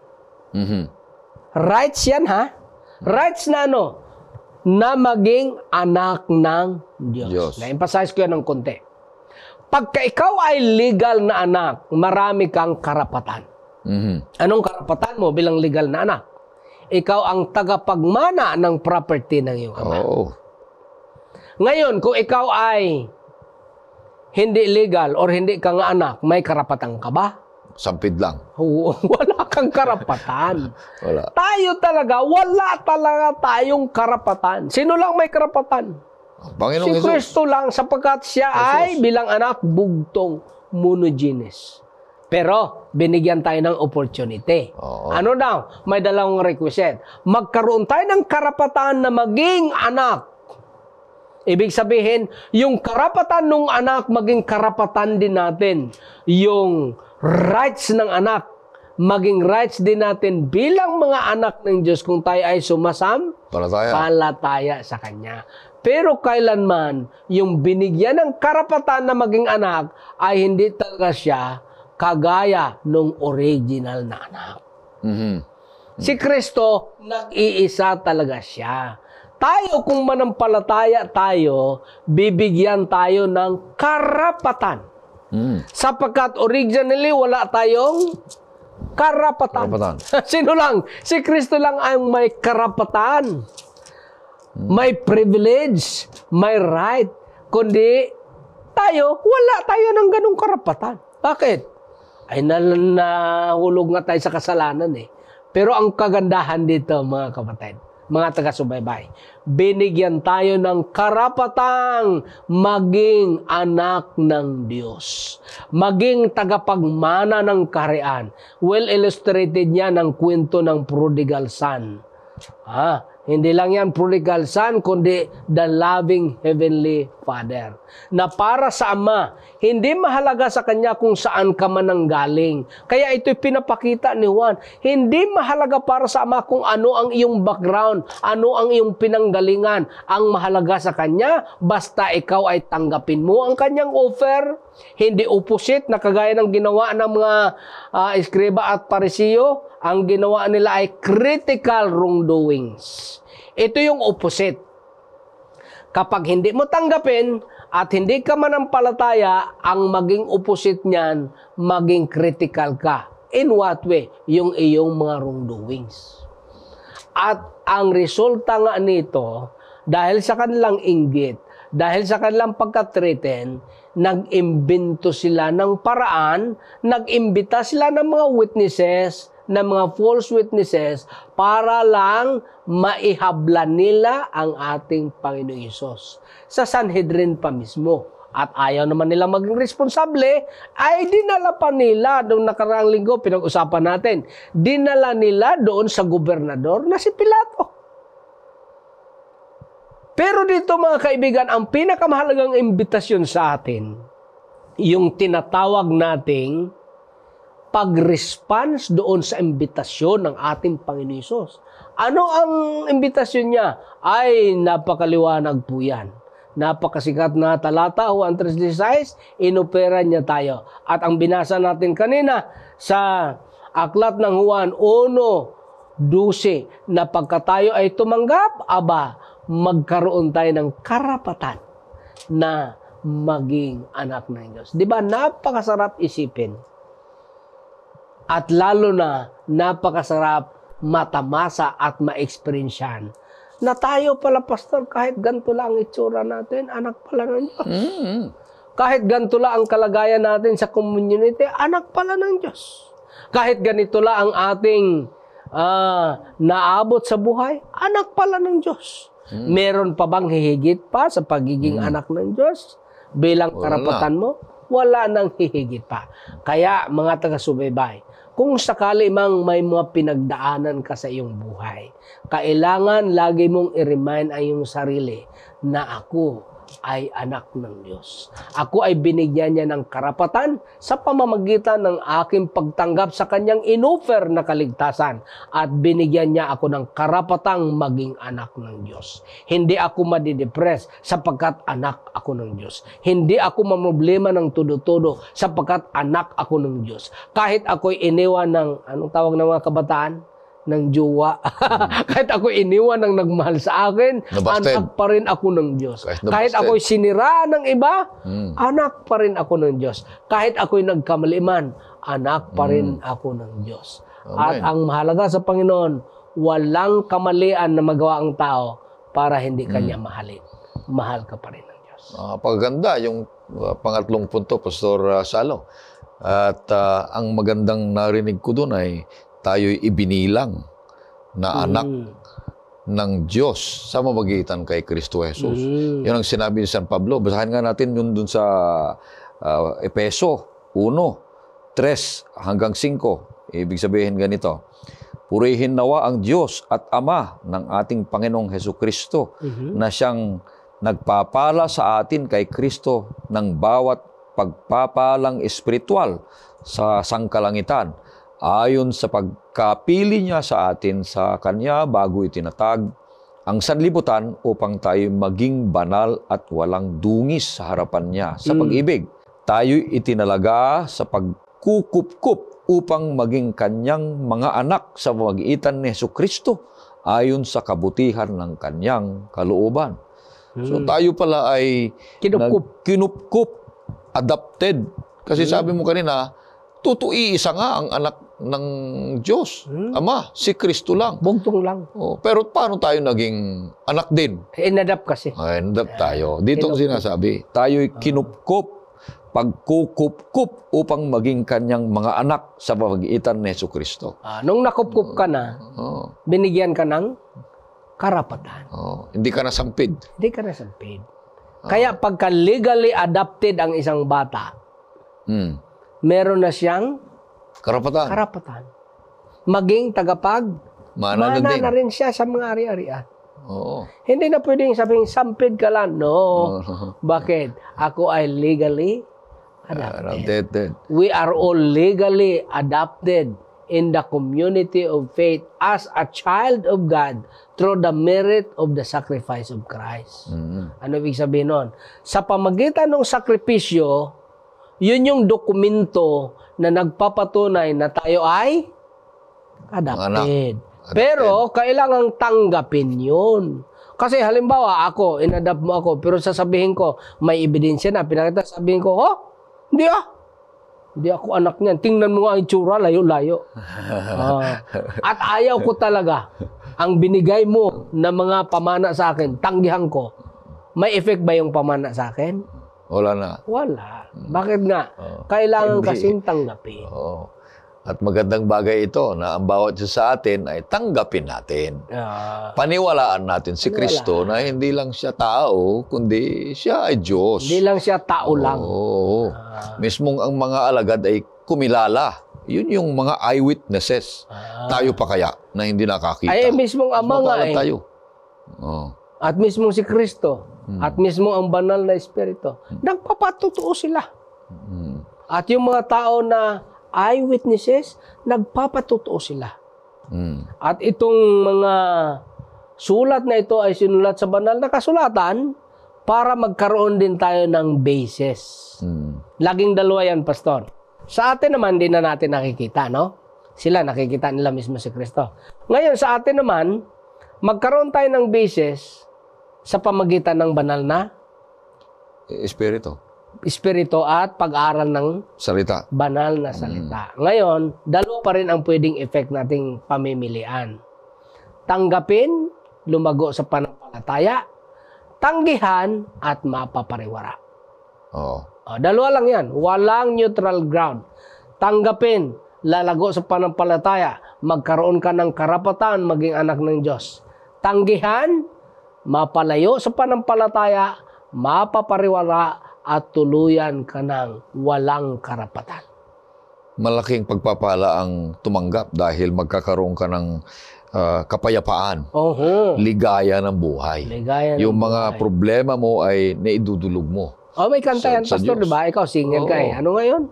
Rights yan, ha? Rights na ano? Na maging anak ng Diyos. Na-emphasize ko yan ng konti. Pagka ikaw ay legal na anak, marami kang karapatan. Anong karapatan mo bilang legal na anak? Ikaw ang tagapagmana ng property ng iyong ama. Ngayon, kung ikaw ay hindi legal or hindi ka nga anak, may karapatan ka ba? Sampid lang. Wala kang karapatan. Wala. Tayo talaga, wala talaga tayong karapatan. Sino lang may karapatan? Panginoong Si Kristo lang, sapagkat siya ay bilang anak bugtong monogenes. Pero binigyan tayo ng opportunity. Ano daw? May dalawang requisite. Magkaroon tayo ng karapatan na maging anak. Ibig sabihin, yung karapatan ng anak, maging karapatan din natin. Yung rights ng anak, maging rights din natin bilang mga anak ng Diyos kung tayo ay sumasampalataya sa Kanya. Pero kailanman, yung binigyan ng karapatan na maging anak, ay hindi talaga siya kagaya nung original na anak. Si Kristo, nag-iisa talaga siya. Tayo, kung manampalataya tayo, bibigyan tayo ng karapatan. Sapagkat originally, wala tayong karapatan. Sino lang? Si Kristo lang ang may karapatan. May privilege, may right. Kundi tayo, wala tayo ng ganung karapatan. Bakit? Ay nahulog nga tayo sa kasalanan eh. Pero ang kagandahan dito, mga kapatid, mga taga-subaybay, binigyan tayo ng karapatang maging anak ng Diyos. Maging tagapagmana ng kaharian. Well illustrated niya ng kwento ng prodigal son. Hindi lang yan prodigal son, kundi the loving Heavenly Father. Na para sa Ama, hindi mahalaga sa Kanya kung saan ka man nanggaling. Kaya ito'y pinapakita ni Juan. Hindi mahalaga para sa Ama kung ano ang iyong background, ano ang iyong pinanggalingan. Ang mahalaga sa Kanya, basta ikaw ay tanggapin mo ang Kanyang offer. Hindi opposite na kagaya ng ginawa ng mga eskriba at parisiyo. Ang ginawa nila ay critical wrongdoings. Ito yung opposite. Kapag hindi mo tanggapin at hindi ka manampalataya, ang maging opposite niyan, maging critical ka. In what way? Yung iyong mga wrongdoings. At ang resulta nga nito, dahil sa kanilang inggit, dahil sa kanilang pagkatreten, nag-imbento sila ng paraan, nag-imbita sila ng mga witnesses, ng mga false witnesses, para lang maihablan nila ang ating Panginoon Hesus. Sa Sanhedrin pa mismo. At ayaw naman nila maging responsable, ay dinala pa nila, noong nakaraang linggo, pinag-usapan natin, dinala nila doon sa gobernador na si Pilato. Pero dito mga kaibigan, ang pinakamahalagang imbitasyon sa atin, yung tinatawag nating pag-response doon sa imbitasyon ng ating Panginoon Hesus. Ano ang imbitasyon niya? Ay, napakaliwanag po yan. Napakasikat na talata, Juan 3:16, inopera niya tayo. At ang binasa natin kanina sa aklat ng Juan 1:12, na pagka tayo ay tumanggap, magkaroon tayo ng karapatan na maging anak ng Diyos. Di ba? Napakasarap isipin. At lalo na, napakasarap matamasa at ma-experiensyan na tayo pala, pastor, kahit ganito lang ang itsura natin, anak pala ng Diyos. Kahit ganito lang ang kalagayan natin sa community, anak pala ng Diyos. Kahit ganito lang ang ating naabot sa buhay, anak pala ng Diyos. Meron pa bang hihigit pa sa pagiging anak ng Diyos? Bilang karapatan mo, wala nang hihigit pa. Kaya, mga taga-subaybay, kung sakali mang may mga pinagdaanan ka sa iyong buhay, kailangan lagi mong i-remind ang iyong sarili na ako ay anak ng Diyos. Ako ay binigyan niya ng karapatan sa pamamagitan ng aking pagtanggap sa kanyang inoffer na kaligtasan, at binigyan niya ako ng karapatang maging anak ng Diyos. Hindi ako madidepress sapagkat anak ako ng Diyos. Hindi ako mamroblema ng todo-todo sapagkat anak ako ng Diyos. Kahit ako'y iniwan ng, anong tawag ng mga kabataan? Ng jowa. Kahit ako iniwan ng nagmahal sa akin, anak pa rin ako ng Diyos. Kahit ako'y siniraan ng iba, anak pa rin ako ng Diyos. Kahit ako'y nagkamaliman, anak pa rin ako ng Diyos. At ang mahalaga sa Panginoon, walang kamalian na magawa ang tao para hindi kanya mahalin. Mahal ka pa rin ng Diyos. Paganda yung pangatlong punto, Pastor Salo. At ang magandang narinig ko doon ay tayo'y ibinilang na anak ng Diyos sa mamagitan kay Kristo Jesus. Yun ang sinabi ni San Pablo. Basahin nga natin yun dun sa Efeso 1:3-5. Ibig sabihin ganito: purihin nawa ang Diyos at Ama ng ating Panginoong Hesukristo, na siyang nagpapala sa atin kay Kristo ng bawat pagpapalang espiritual sa sangkalangitan, ayon sa pagkapili niya sa atin sa Kanya bago itinatag ang sanlibutan, upang tayo maging banal at walang dungis sa harapan niya sa pag-ibig. Tayo'y itinalaga sa pagkukupkup upang maging Kanyang mga anak sa pamamagitan ni Jesucristo, ayon sa kabutihan ng Kanyang kalooban. So tayo pala ay kinupkup, adopted. Kasi sabi mo kanina, iisa nga ang anak ng Diyos, Ama, si Kristo lang. Bugtong lang. Pero paano tayo naging anak din? Inadapt kasi. Inadapt tayo. Dito ang sinasabi, tayo'y kinupkup, pagkukupkup upang maging Kanyang mga anak sa pamamagitan ni Jesucristo. Nung nakupkup ka na, binigyan ka ng karapatan. Hindi ka nasampid. Hindi ka nasampid. Kaya pagka legally adopted ang isang bata, meron na siyang karapatan. Maging tagapag, mana na rin siya sa mga ari-arian. Oo. Hindi na pwedeng sabihin, sampid ka lang. No. Bakit? Ako ay legally adopted. Adopted. We are all legally adopted in the community of faith as a child of God through the merit of the sacrifice of Christ. Ano ibig sabihin nun? Sa pamagitan ng sakripisyo, yun yung dokumento na nagpapatunay na tayo ay adopted. Pero, kailangang tanggapin yun. Kasi halimbawa, ako, in-adopt mo ako, pero sasabihin ko, may ebidensya na, pinakita, sabihin ko, hindi Hindi ako anak niyan. Tingnan mo nga ang itsura, layo-layo. At ayaw ko talaga. Ang binigay mo na mga pamana sa akin, tanggihan ko. May effect ba yung pamana sa akin? Wala na. Wala. Bakit nga? Kailangan kasing tanggapin. At magandang bagay ito na ang bawat isa sa atin ay tanggapin natin. Paniwalaan natin si Kristo na hindi lang siya tao, kundi siya ay Diyos. Hindi lang siya tao lang. Mismong ang mga alagad ay kumilala. Yun yung mga eyewitnesses. Tayo pa kaya na hindi nakakita. Ay, mismong ama nga eh. Tayo. At mismong si Kristo. At mismong ang banal na Espiritu. Nagpapatutuo sila. At yung mga tao na eyewitnesses, nagpapatutuo sila. At itong mga sulat na ito ay sinulat sa banal na kasulatan para magkaroon din tayo ng basis. Laging dalawa yan, Pastor. Sa atin naman, din na natin nakikita, no? Sila, nakikita nila mismo si Kristo. Ngayon, sa atin naman, magkaroon tayo ng basis sa pamagitan ng banal na Espiritu at pag-aaral ng salita. Banal na salita. Ngayon, dalawa pa rin ang pwedeng effect nating pamimilian. Tanggapin, lumago sa panampalataya, tanggihan, at mapapariwara. Dalawa lang yan. Walang neutral ground. Tanggapin, lalago sa panampalataya, magkaroon ka ng karapatan maging anak ng Diyos. Tanggihan, mapalayo sa panampalataya, mapapariwara, at tuluyan ka ng walang karapatan. Malaking pagpapala ang tumanggap dahil magkakaroon ka ng kapayapaan, ligaya ng buhay. Yung mga problema mo ay naidudulog mo. May kanta yan, Pastor, di ba? Ikaw, singer ka eh. Ano ngayon?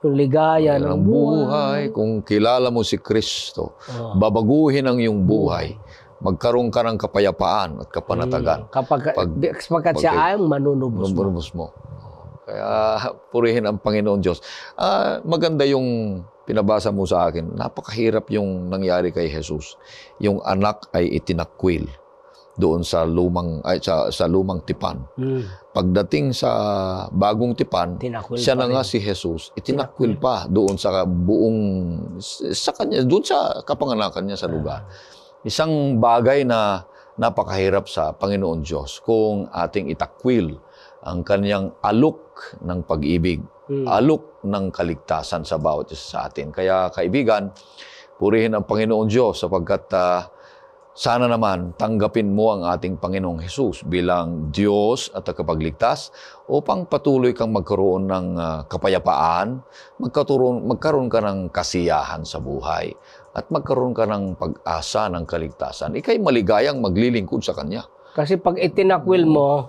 Yung ligaya ng buhay. Kung kilala mo si Kristo, babaguhin ang iyong buhay. Magkaroon ka ng kapayapaan at kapanatagan. Kapagkat siya ay manunubos mo. Kaya purihin ang Panginoon Diyos. Maganda yung pinabasa mo sa akin. Napakahirap yung nangyari kay Jesus. Yung anak ay itinakwil doon sa lumang tipan. Pagdating sa bagong tipan, siya na nga si Jesus, itinakwil pa doon sa kanya, doon sa kapanganakan niya sa lugar. Isang bagay na napakahirap sa Panginoon Diyos kung ating itakwil ang kanyang alok ng pag-ibig, alok ng kaligtasan sa bawat isa sa atin. Kaya kaibigan, purihin ang Panginoon Diyos sapagkat sana naman tanggapin mo ang ating Panginoong Jesus bilang Diyos at tagapagligtas upang patuloy kang magkaroon ng kapayapaan, magkaroon ka ng kasiyahan sa buhay, at magkaroon ka ng pag-asa ng kaligtasan. Ika'y maligayang maglilingkod sa Kanya. Kasi pag itinakwil mo,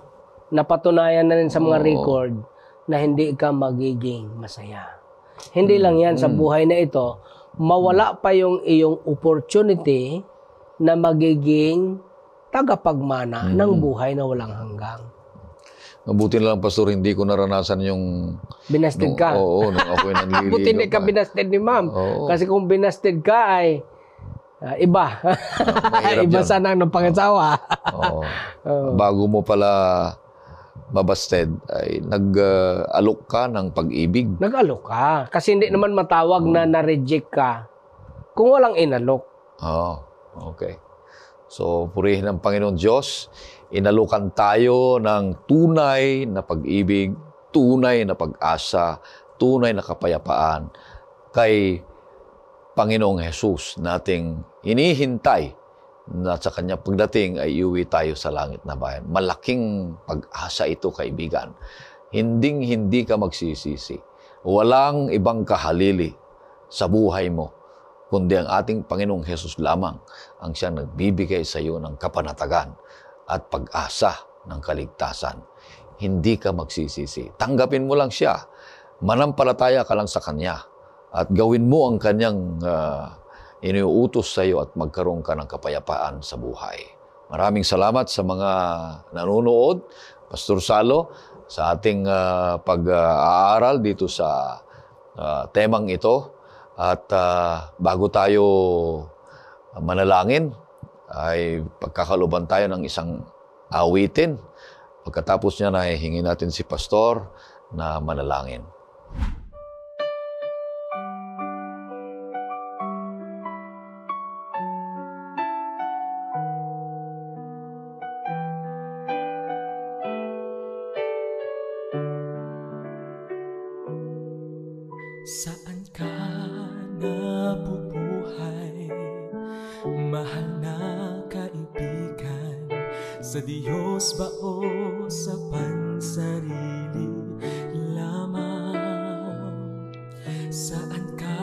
napatunayan na rin sa mga record na hindi ka magiging masaya. Hindi lang yan sa buhay na ito, mawala pa yung iyong opportunity na magiging tagapagmana ng buhay na walang hanggang. Mabuti na lang, Pastor, hindi ko naranasan yung binasted ka. Oo, nung ako'y nanliligaw. Buti hindi ka binasted ni ma'am. Kasi kung binasted ka ay iba. Iba sana ng pangasawa. Bago mo pala mabasted, ay nag-alok ka ng pag-ibig. Nag-alok ka. Kasi hindi naman matawag na na-reject ka kung walang inalok. Okay. So, purihin ang Panginoon Diyos. Inalukan tayo ng tunay na pag-ibig, tunay na pag-asa, tunay na kapayapaan kay Panginoong Jesus nating hinihintay na sa Kanya pagdating ay iuwi tayo sa langit na bayan. Malaking pag-asa ito, kaibigan. Hindi ka magsisisi. Walang ibang kahalili sa buhay mo kundi ang ating Panginoong Hesus lamang ang siyang nagbibigay sa iyo ng kapanatagan at pag-asa ng kaligtasan. Hindi ka magsisisi. Tanggapin mo lang siya. Manampalataya ka lang sa Kanya at gawin mo ang Kanyang iniuutos sa iyo at magkaroon ka ng kapayapaan sa buhay. Maraming salamat sa mga nanonood, Pastor Salo, sa ating pag-aaral dito sa temang ito. At bago tayo manalangin, ay pagkakaluban tayo ng isang awitin. Pagkatapos niya na hingin natin si Pastor na manalangin. Saan ka nabubuhay, mahal na kaibigan? Sa Diyos ba o sa pansarili lamang? Saan ka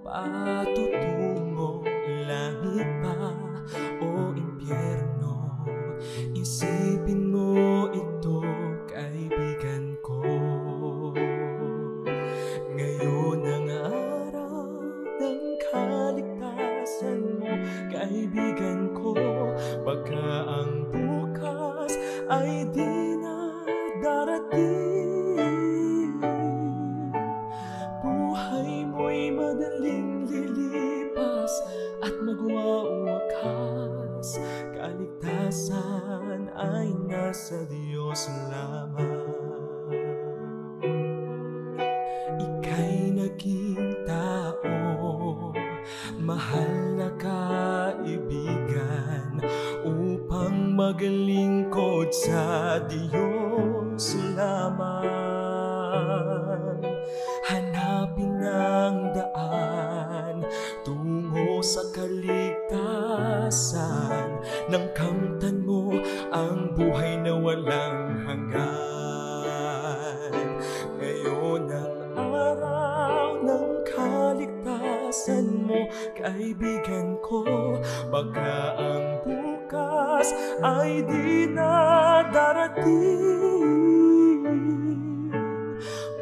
patutungo, langit ba o impyerno? Isipin mo ito, kaibigan ko. Ngayon ang araw ng kaligtasan mo, kaibigan ko. Baka ang bukas ay di na darating. Buhay mo'y madaling lilipas at magwawakas. Kaligtasan ay nasa Diyos lamang. Ika'y naging tao, mahal na kaibigan, upang maglingkod sa Diyos lamang. Hanapin ang daan tungo sa kaligtasan, nang kamtan mo ang buhay na walang hanggan. Ngayon ang araw ng kaligtasan mo, kaibigan ko. Baka ang bukas ay di na darating.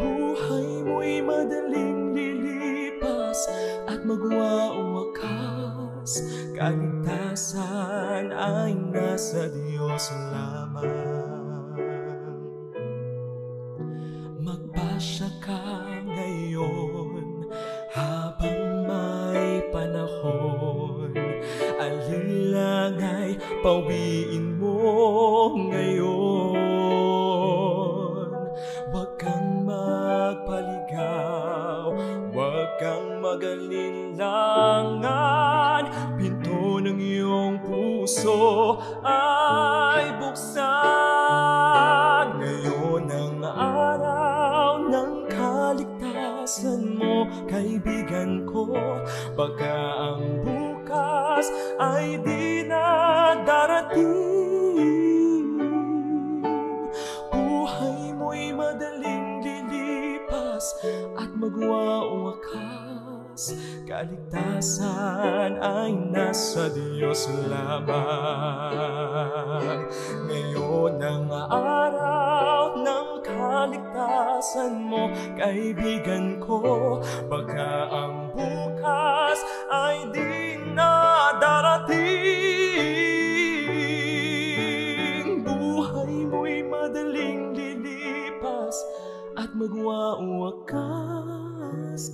Buhay mo'y madaling lilipas at magwawakas. Kaligtasan ay nasa Diyos lamang. Magpasya ka ngayon habang may panahon. Alin ay pawiin mo ngayon. Huwag kang magpaligaw, huwag kang mag-alinlangan. Pinto ng iyong puso ay buksan. Ngayon ang araw ng kaligtasan mo, kaibigan ko. Baka ang bukas ay di na darating. Buhay mo'y madaling lilipas at magwawakas. Kaligtasan ay nasa Diyos lamang. Ngayon ang araw ng kaligtasan mo, kaibigan ko. Baka ang bukas ay di na darating. Buhay mo'y madaling lilipas at magwawakas.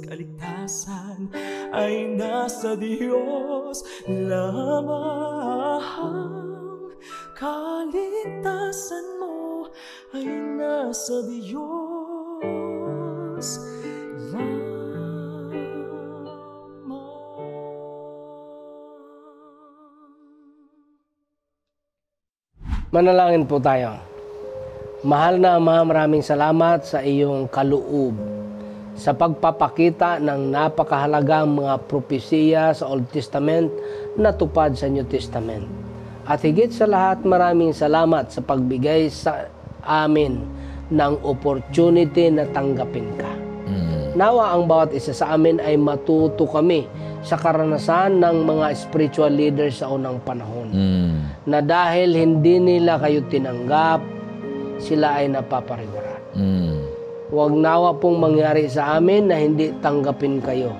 Kaligtasan ay nasa Diyos lamang. Kaligtasan mo ay nasa Diyos lamang. Manalangin po tayo. Mahal na Ama, maraming salamat sa iyong kaloob sa pagpapakita ng napakahalagang mga propesiya sa Old Testament na tupad sa New Testament. At higit sa lahat, maraming salamat sa pagbigay sa amin ng opportunity na tanggapin ka. Nawa ang bawat isa sa amin ay matuto kami sa karanasan ng mga spiritual leaders sa unang panahon. Na dahil hindi nila kayo tinanggap, sila ay napapariguran. Huwag nawa pong mangyari sa amin na hindi tanggapin kayo,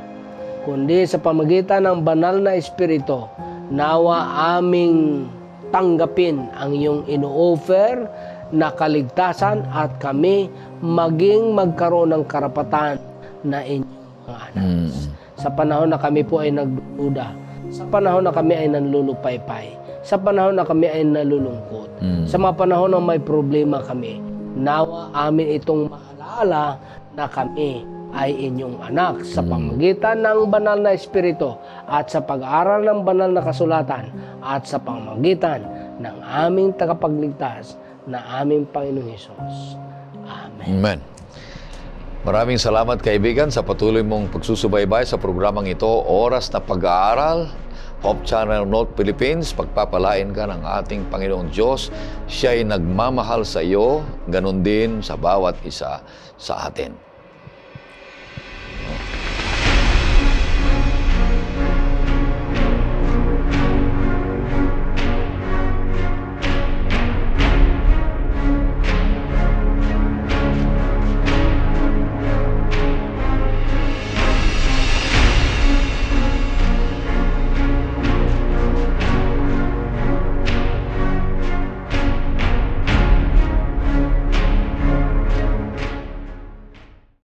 kundi sa pamagitan ng banal na Espiritu, nawa aming tanggapin ang iyong ino-offer na kaligtasan at kami maging magkaroon ng karapatan na inyong mga anak. Sa panahon na kami po ay nagduda, sa panahon na kami ay nanlulupaypay, sa panahon na kami ay nalulungkot, sa mga panahon na may problema kami, nawa amin itong maalala na kami ay inyong anak sa pamagitan ng banal na Espiritu at sa pag-aaral ng banal na kasulatan at sa pamagitan ng aming tagapagligtas na aming Panginoong Hesus. Amen. Amen. Maraming salamat kaibigan sa patuloy mong pagsusubaybay sa programang ito, Oras na Pag-aaral, Hope Channel North Philippines. Pagpapalain ka ng ating Panginoong Diyos. Siya'y nagmamahal sa iyo, ganun din sa bawat isa sa atin.